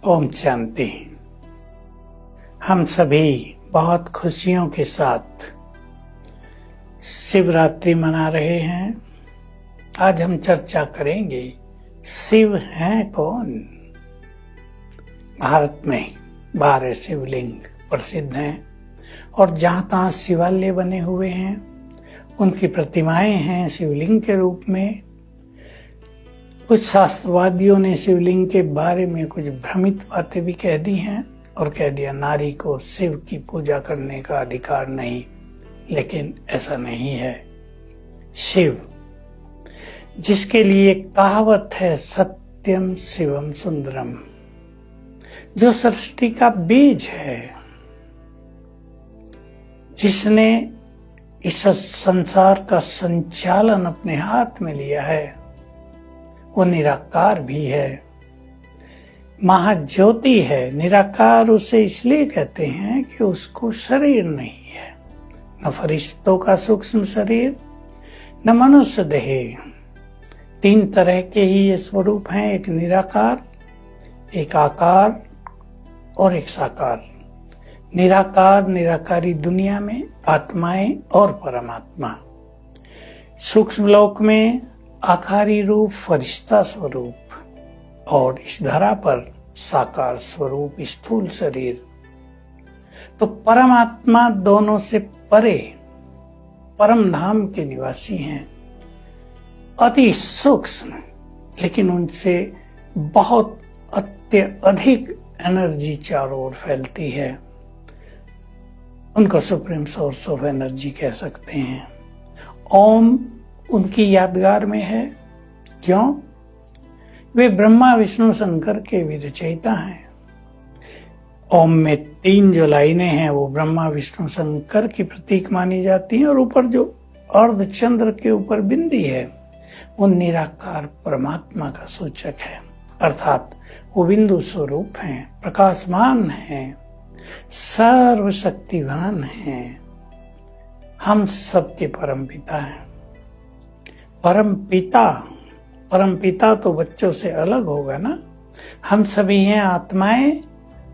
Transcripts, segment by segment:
ओम शांति। हम सभी बहुत खुशियों के साथ शिवरात्रि मना रहे हैं। आज हम चर्चा करेंगे शिव हैं कौन। भारत में 12 शिवलिंग प्रसिद्ध हैं और जहाँ तहाँ शिवालय बने हुए हैं, उनकी प्रतिमाएं हैं शिवलिंग के रूप में। कुछ शास्त्रवादियों ने शिवलिंग के बारे में कुछ भ्रमित बातें भी कह दी हैं और कह दिया नारी को शिव की पूजा करने का अधिकार नहीं, लेकिन ऐसा नहीं है। शिव, जिसके लिए कहावत है सत्यम शिवम सुंदरम, जो सृष्टि का बीज है, जिसने इस संसार का संचालन अपने हाथ में लिया है, वो निराकार भी है, महाज्योति है। निराकार उसे इसलिए कहते हैं कि उसको शरीर नहीं है, न फरिश्तों का सूक्ष्म शरीर, न मनुष्य देह। 3 तरह के ही ये स्वरूप हैं, एक निराकार, एक आकार और एक साकार। निराकार निराकारी दुनिया में आत्माएं और परमात्मा, सूक्ष्म लोक में आकारी रूप फरिश्ता स्वरूप और इस धरा पर साकार स्वरूप स्थूल शरीर। तो परमात्मा दोनों से परे परम धाम के निवासी हैं, अति सूक्ष्म, लेकिन उनसे बहुत अत्यधिक एनर्जी चारों ओर फैलती है। उनको सुप्रीम सोर्स ऑफ एनर्जी कह सकते हैं। ओम उनकी यादगार में है। क्यों? वे ब्रह्मा विष्णु शंकर के भी रचयिता हैं। ओम में 3 जो लाइनें हैं वो ब्रह्मा विष्णु शंकर की प्रतीक मानी जाती हैं, और ऊपर जो अर्धचंद्र के ऊपर बिंदी है वो निराकार परमात्मा का सूचक है, अर्थात वो बिंदु स्वरूप हैं, प्रकाशमान हैं, सर्वशक्तिवान हैं, हम सबके परम पिता हैं। परम पिता तो बच्चों से अलग होगा ना। हम सभी हैं आत्माएं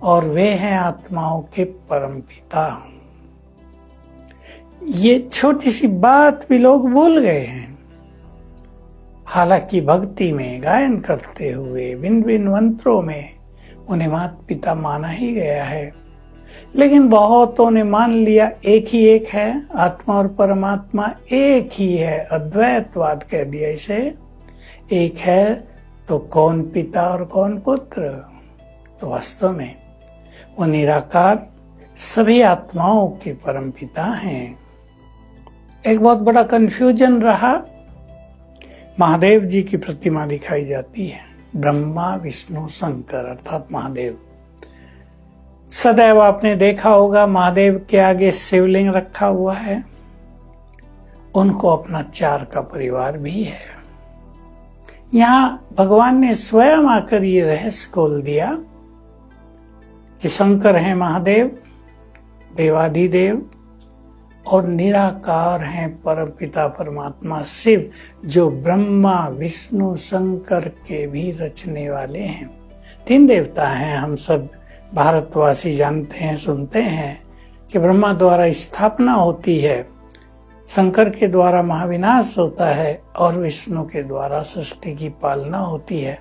और वे हैं आत्माओं के परम पिता। ये छोटी सी बात भी लोग भूल गए हैं। हालांकि भक्ति में गायन करते हुए भिन्न भिन्न मंत्रों में उन्हें माता पिता माना ही गया है, लेकिन बहुतों ने मान लिया एक ही एक है, आत्मा और परमात्मा एक ही है, अद्वैतवाद कह दिया इसे। एक है तो कौन पिता और कौन पुत्र? तो वास्तव में वो निराकार सभी आत्माओं के परम पिता हैं। एक बहुत बड़ा कंफ्यूजन रहा। महादेव जी की प्रतिमा दिखाई जाती है, ब्रह्मा विष्णु शंकर अर्थात महादेव। सदैव आपने देखा होगा महादेव के आगे शिवलिंग रखा हुआ है, उनको अपना 4 का परिवार भी है। यहाँ भगवान ने स्वयं आकर ये रहस्य खोल दिया कि शंकर हैं महादेव, देवाधिदेव, और निराकार हैं परमपिता परमात्मा शिव, जो ब्रह्मा विष्णु शंकर के भी रचने वाले हैं। 3 देवता हैं। हम सब भारतवासी जानते हैं, सुनते हैं कि ब्रह्मा द्वारा स्थापना होती है, शंकर के द्वारा महाविनाश होता है और विष्णु के द्वारा सृष्टि की पालना होती है।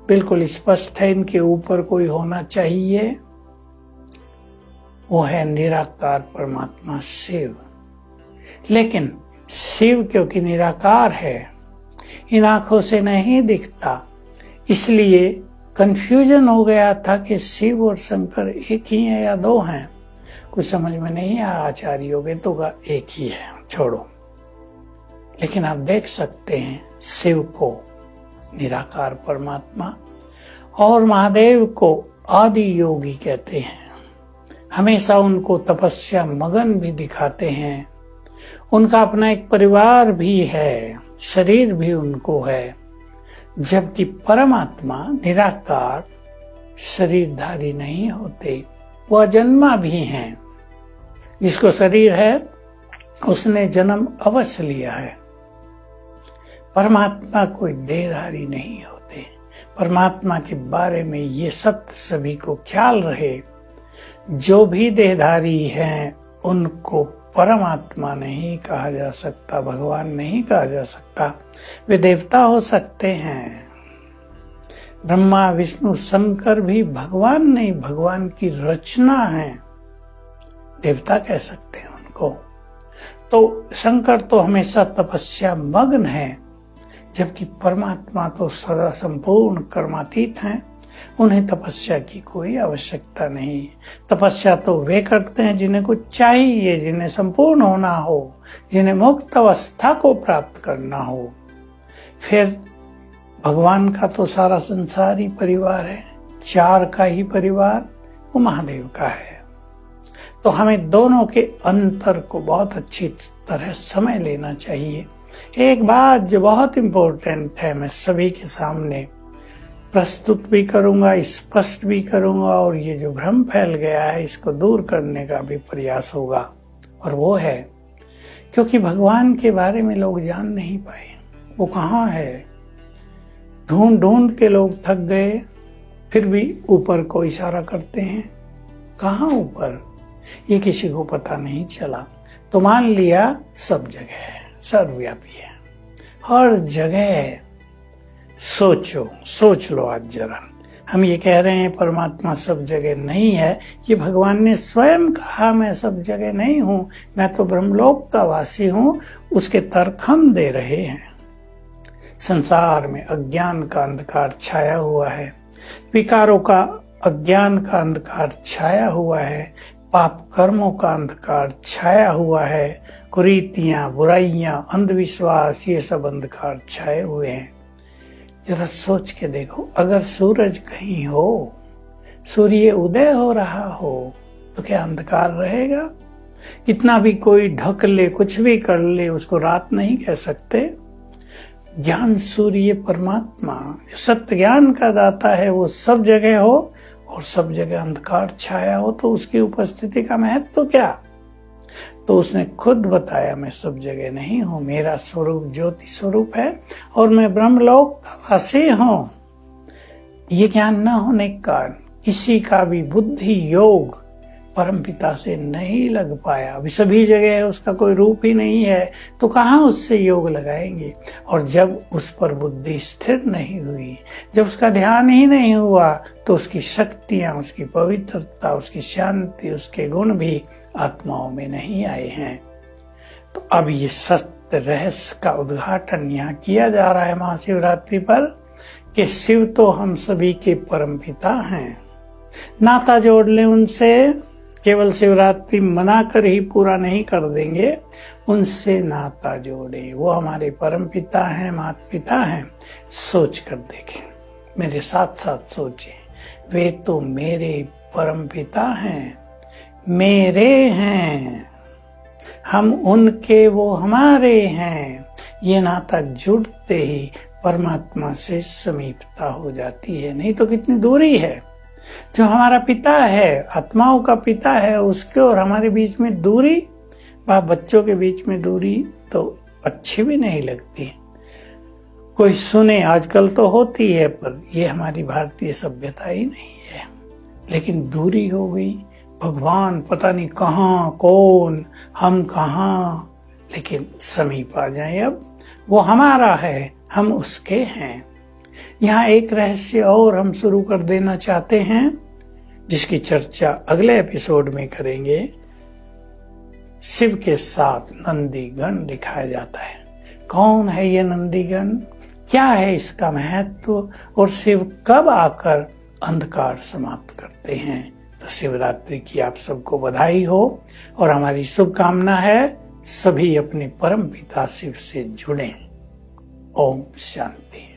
बिल्कुल स्पष्ट है इनके ऊपर कोई होना चाहिए, वो है निराकार परमात्मा शिव। लेकिन शिव क्योंकि निराकार है, इन आंखों से नहीं दिखता, इसलिए कंफ्यूजन हो गया था कि शिव और शंकर एक ही हैं या 2 हैं। कुछ समझ में नहीं आया। आचार्यों के तो का एक ही है, छोड़ो। लेकिन आप देख सकते हैं शिव को निराकार परमात्मा और महादेव को आदि योगी कहते हैं। हमेशा उनको तपस्या मगन भी दिखाते हैं। उनका अपना एक परिवार भी है, शरीर भी उनको है, जबकि परमात्मा निराकार शरीरधारी नहीं होते, वह जन्मा भी हैं। जिसको शरीर है उसने जन्म अवश्य लिया है। परमात्मा कोई देहधारी नहीं होते। परमात्मा के बारे में ये सत्य सभी को ख्याल रहे, जो भी देहधारी हैं उनको परमात्मा नहीं कहा जा सकता, भगवान नहीं कहा जा सकता। वे देवता हो सकते हैं। ब्रह्मा विष्णु शंकर भी भगवान नहीं, भगवान की रचना है, देवता कह सकते हैं उनको। तो शंकर तो हमेशा तपस्या मग्न है, जबकि परमात्मा तो सदा संपूर्ण कर्मातीत हैं। उन्हें तपस्या की कोई आवश्यकता नहीं। तपस्या तो वे करते हैं जिन्हें कुछ चाहिए, जिन्हें संपूर्ण होना हो, जिन्हें मुक्त अवस्था को प्राप्त करना हो। फिर भगवान का तो सारा संसार ही परिवार है, चार का ही परिवार वो महादेव का है। तो हमें दोनों के अंतर को बहुत अच्छी तरह समझ लेना चाहिए। एक बात जो बहुत इम्पोर्टेंट है, मैं सभी के सामने प्रस्तुत भी करूंगा, स्पष्ट भी करूंगा, और ये जो भ्रम फैल गया है इसको दूर करने का भी प्रयास होगा। और वो है क्योंकि भगवान के बारे में लोग जान नहीं पाए, वो कहाँ है। ढूंढ ढूंढ के लोग थक गए, फिर भी ऊपर को इशारा करते हैं। कहाँ ऊपर, ये किसी को पता नहीं चला। तो मान लिया सब जगह है, सर्वव्यापी है, हर जगह है। सोच लो आज जरा। हम ये कह रहे हैं परमात्मा सब जगह नहीं है, ये भगवान ने स्वयं कहा मैं सब जगह नहीं हूँ, मैं तो ब्रह्मलोक का वासी हूँ। उसके तर्क हम दे रहे हैं। संसार में अज्ञान का अंधकार छाया हुआ है, विकारों का अज्ञान का अंधकार छाया हुआ है, पाप कर्मों का अंधकार छाया हुआ है, कुरीतियां, बुराइयां, अंधविश्वास, ये सब अंधकार छाए हुए हैं। जरा सोच के देखो, अगर सूरज कहीं हो, सूर्य उदय हो रहा हो, तो क्या अंधकार रहेगा? कितना भी कोई ढक ले, कुछ भी कर ले, उसको रात नहीं कह सकते। ज्ञान सूर्य परमात्मा सत्य ज्ञान का दाता है, वो सब जगह हो और सब जगह अंधकार छाया हो, तो उसकी उपस्थिति का महत्व तो क्या? तो उसने खुद बताया मैं सब जगह नहीं हूँ, मेरा स्वरूप ज्योति स्वरूप है और मैं ब्रह्मलोक का वासी हूँ। ये ज्ञान न होने के कारण किसी का भी बुद्धि योग परमपिता से नहीं लग पाया। अभी सभी जगह है, उसका कोई रूप ही नहीं है, तो कहाँ उससे योग लगाएंगे? और जब उस पर बुद्धि स्थिर नहीं हुई, जब उसका ध्यान ही नहीं हुआ, तो उसकी शक्तियां, उसकी पवित्रता, उसकी शांति, उसके गुण भी आत्माओं में नहीं आए हैं। तो अब ये सत्य रहस्य का उद्घाटन यहाँ किया जा रहा है महाशिवरात्रि पर, कि शिव तो हम सभी के परमपिता हैं। नाता जोड़ लें उनसे, केवल शिवरात्रि मनाकर ही पूरा नहीं कर देंगे, उनसे नाता जोड़े। वो हमारे परमपिता हैं, माता पिता हैं। सोच कर देखें, मेरे साथ साथ सोचें, वे तो मेरे परमपिता हैं, मेरे हैं, हम उनके, वो हमारे हैं। ये नाता जुड़ते ही परमात्मा से समीपता हो जाती है, नहीं तो कितनी दूरी है। जो हमारा पिता है, आत्माओं का पिता है, उसके और हमारे बीच में दूरी, बाप बच्चों के बीच में दूरी तो अच्छी भी नहीं लगती। कोई सुने, आजकल तो होती है, पर ये हमारी भारतीय सभ्यता ही नहीं है। लेकिन दूरी हो गई, भगवान पता नहीं कहाँ, कौन, हम कहाँ, लेकिन समीप आ जाए। अब वो हमारा है, हम उसके हैं। यहाँ एक रहस्य और हम शुरू कर देना चाहते हैं, जिसकी चर्चा अगले एपिसोड में करेंगे। शिव के साथ नंदीगण दिखाया जाता है। कौन है ये नंदीगण, क्या है इसका महत्व, और शिव कब आकर अंधकार समाप्त करते हैं? तो शिवरात्रि की आप सबको बधाई हो और हमारी शुभकामना है सभी अपने परम पिता शिव से जुड़ें। ओम शांति।